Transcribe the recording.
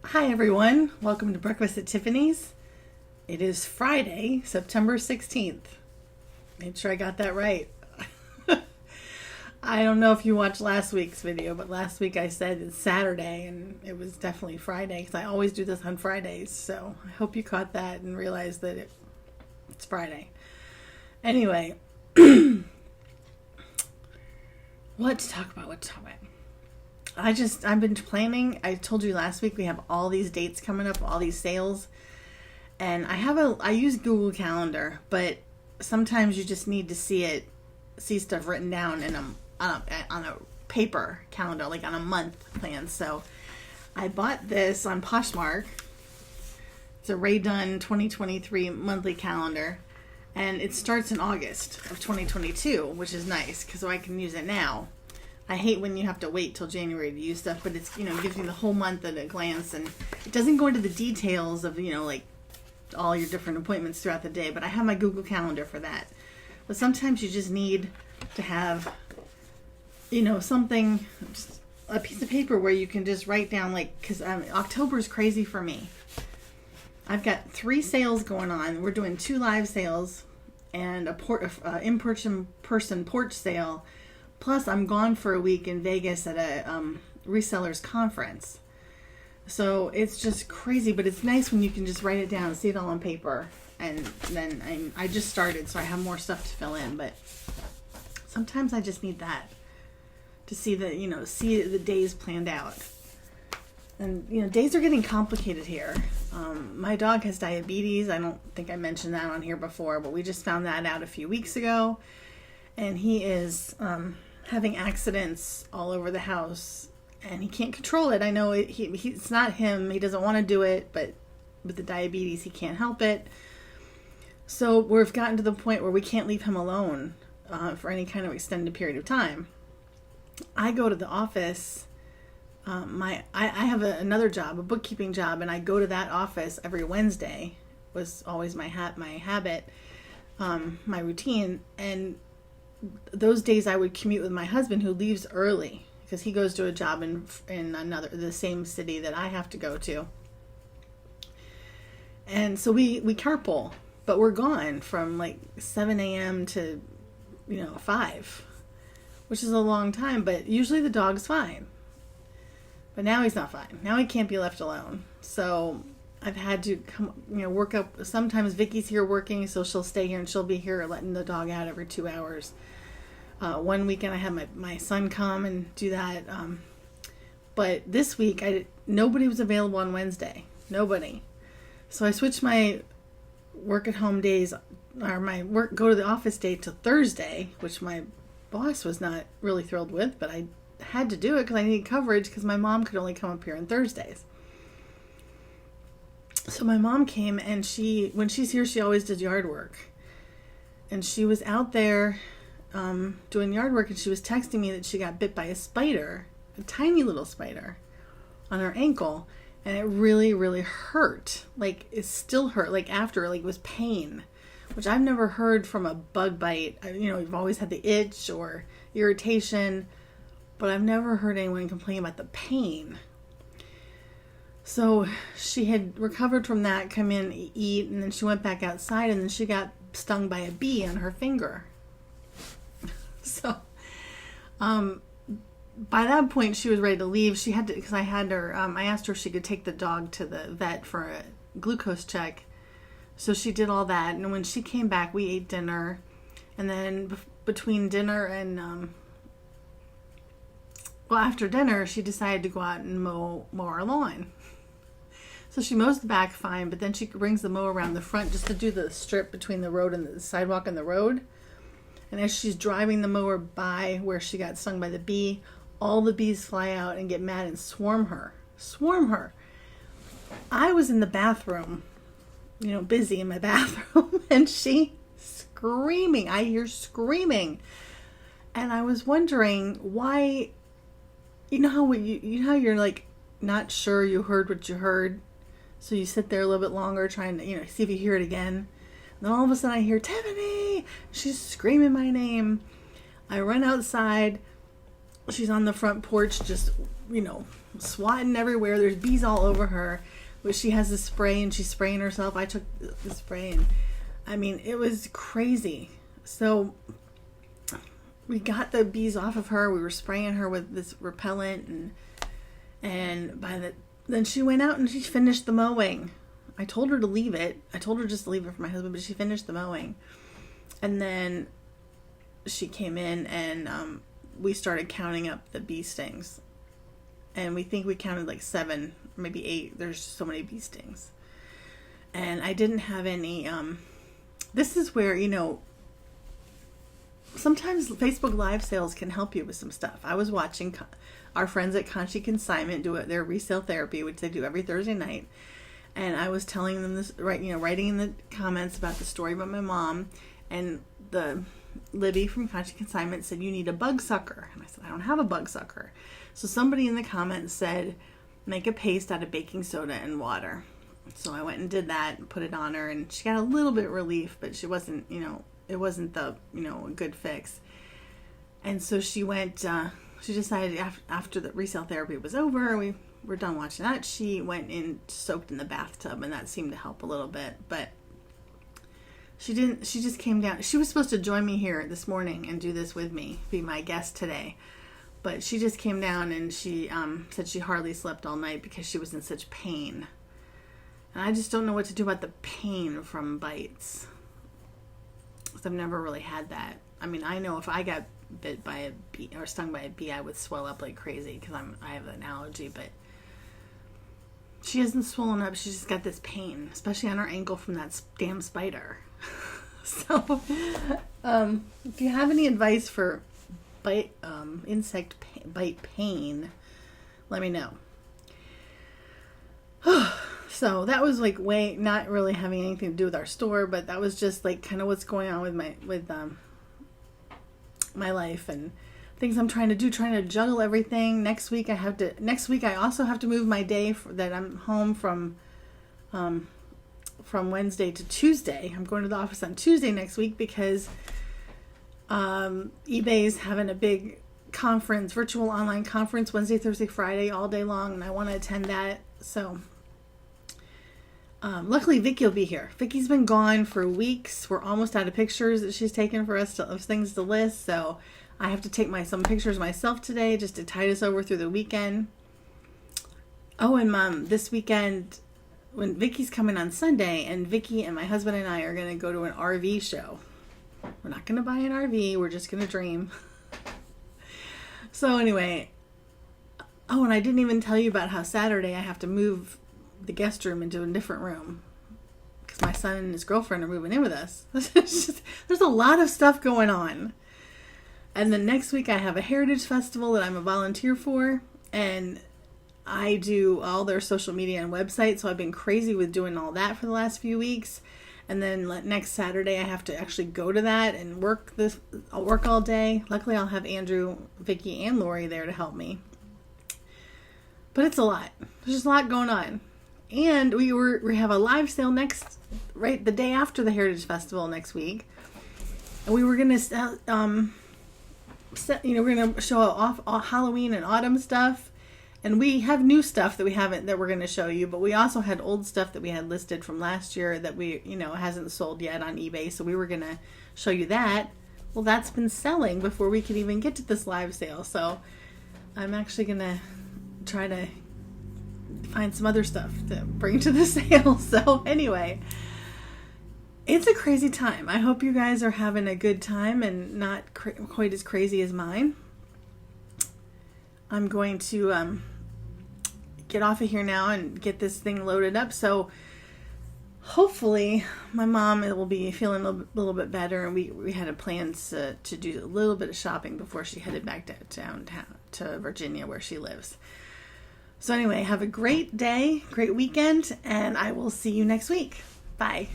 Hi everyone, welcome to Breakfast at Tiffany's. It is Friday, September 16th. Made sure I got that right. I don't know if you watched last week's video, but last week I said it's Saturday and it was definitely Friday because I always do this on Fridays. So I hope you caught that and realized that it's Friday. Anyway, what to talk about? I've been planning. I told you last week we have all these dates coming up, all these sales. And I use Google Calendar, but sometimes you just need to see stuff written down on a paper calendar, like on a month plan. So I bought this on Poshmark. It's a Ray Dunn 2023 monthly calendar. And it starts in August of 2022, which is nice because I can use it now. I hate when you have to wait till January to use stuff, but it's, gives you the whole month at a glance, and it doesn't go into the details of, like all your different appointments throughout the day, but I have my Google Calendar for that. But sometimes you just need to have, something, just a piece of paper where you can just write down, because October is crazy for me. I've got 3 sales going on. We're doing 2 live sales and a in-person porch sale. Plus, I'm gone for a week in Vegas at a resellers conference. So it's just crazy, but it's nice when you can just write it down, see it all on paper. And then I just started, so I have more stuff to fill in. But sometimes I just need that to see the days planned out. And, days are getting complicated here. My dog has diabetes. I don't think I mentioned that on here before, but we just found that out a few weeks ago. And he is having accidents all over the house, and he can't control it. I know it's not him. He doesn't want to do it, but with the diabetes, he can't help it. So we've gotten to the point where we can't leave him alone for any kind of extended period of time. I go to the office. I have another job, a bookkeeping job, and I go to that office every Wednesday. Was always my habit, my routine. And those days I would commute with my husband, who leaves early because he goes to a job in the same city that I have to go to. And so we carpool, but we're gone from 7 a.m. to 5, which is a long time, but usually the dog's fine. But now he's not fine. Now he can't be left alone. So I've had to work up. Sometimes Vicky's here working, so she'll stay here and she'll be here letting the dog out every 2 hours. One weekend I had my son come and do that. But this week nobody was available on Wednesday. Nobody. So I switched my work at home days, or my go to the office day, to Thursday, which my boss was not really thrilled with, but I had to do it because I needed coverage because my mom could only come up here on Thursdays. So my mom came, and when she's here, she always does yard work. And she was out there doing yard work, and she was texting me that she got bit by a spider, a tiny little spider, on her ankle. And it really, really hurt. It still hurt. After, it was pain, which I've never heard from a bug bite. You've always had the itch or irritation, but I've never heard anyone complain about the pain. So she had recovered from that, come in, eat, and then she went back outside, and then she got stung by a bee on her finger. So, by that point, she was ready to leave. She had to, because I had her, I asked her if she could take the dog to the vet for a glucose check. So she did all that, and when she came back, we ate dinner, and then between dinner and, after dinner, she decided to go out and mow our lawn. So she mows the back fine, but then she brings the mower around the front just to do the strip between the road and the sidewalk and the road. And as she's driving the mower by where she got stung by the bee, all the bees fly out and get mad and swarm her. I was in the bathroom, busy in my bathroom, and she screaming. I hear screaming. And I was wondering why, how you're not sure you heard what you heard. So you sit there a little bit longer trying to, see if you hear it again. And then all of a sudden I hear, Tiffany! She's screaming my name. I run outside. She's on the front porch just swatting everywhere. There's bees all over her. But she has this spray and she's spraying herself. I took the spray and it was crazy. So we got the bees off of her. We were spraying her with this repellent and then she went out and she finished the mowing. I told her to leave it. I told her just to leave it for my husband, but she finished the mowing. And then she came in and we started counting up the bee stings. And we think we counted like 7, maybe 8. There's so many bee stings. And I didn't have any, this is where, sometimes Facebook Live sales can help you with some stuff. I was watching our friends at Conchi Consignment do their resale therapy, which they do every Thursday night. And I was telling them this, writing in the comments about the story about my mom. And Libby from Conchi Consignment said, you need a bug sucker. And I said, I don't have a bug sucker. So somebody in the comments said, make a paste out of baking soda and water. So I went and did that and put it on her. And she got a little bit of relief, but she wasn't, it wasn't a good fix. And so she went, she decided after the resale therapy was over, we were done watching that, she went and soaked in the bathtub, and that seemed to help a little bit. But she just came down. She was supposed to join me here this morning and do this with me, be my guest today. But she just came down and she said she hardly slept all night because she was in such pain. And I just don't know what to do about the pain from bites. Because I've never really had that. I know if I got bit by a bee or stung by a bee, I would swell up like crazy because I have an allergy. But she hasn't swollen up. She's just got this pain, especially on her ankle from that damn spider. So, if you have any advice for insect bite pain, let me know. So that was like not really having anything to do with our store, but that was just like kind of what's going on with my life and things I'm trying to juggle everything. Next week I also have to move my day that I'm home from Wednesday to Tuesday. I'm going to the office on Tuesday next week because eBay's having a big conference, virtual online conference, Wednesday, Thursday, Friday, all day long, and I want to attend that. So luckily Vicky will be here. Vicky's been gone for weeks. We're almost out of pictures that she's taken for us of things to list, so I have to take some pictures myself today just to tide us over through the weekend. Oh, and Mom, this weekend when Vicky's coming on Sunday, and Vicky and my husband and I are going to go to an RV show. We're not going to buy an RV. We're just going to dream. So anyway, oh, and I didn't even tell you about how Saturday I have to move the guest room into a different room because my son and his girlfriend are moving in with us. There's a lot of stuff going on. And then next week I have a heritage festival that I'm a volunteer for, and I do all their social media and website, so I've been crazy with doing all that for the last few weeks. And then next Saturday I have to actually go to that and I'll work all day. Luckily I'll have Andrew, Vicky, and Laurie there to help me. But it's a lot. There's just a lot going on. And we have a live sale the day after the Heritage Festival next week. And we were going to we're going to show off Halloween and autumn stuff. And we have new stuff that we're going to show you, but we also had old stuff that we had listed from last year that hasn't sold yet on eBay. So we were going to show you that. Well, that's been selling before we could even get to this live sale. So I'm actually going to try to find some other stuff to bring to the sale. So anyway, it's a crazy time. I hope you guys are having a good time and not quite as crazy as mine. I'm going to get off of here now and get this thing loaded up. So hopefully my mom will be feeling a little bit better. And we had plans to do a little bit of shopping before she headed back downtown to Virginia where she lives. So anyway, have a great day, great weekend, and I will see you next week. Bye.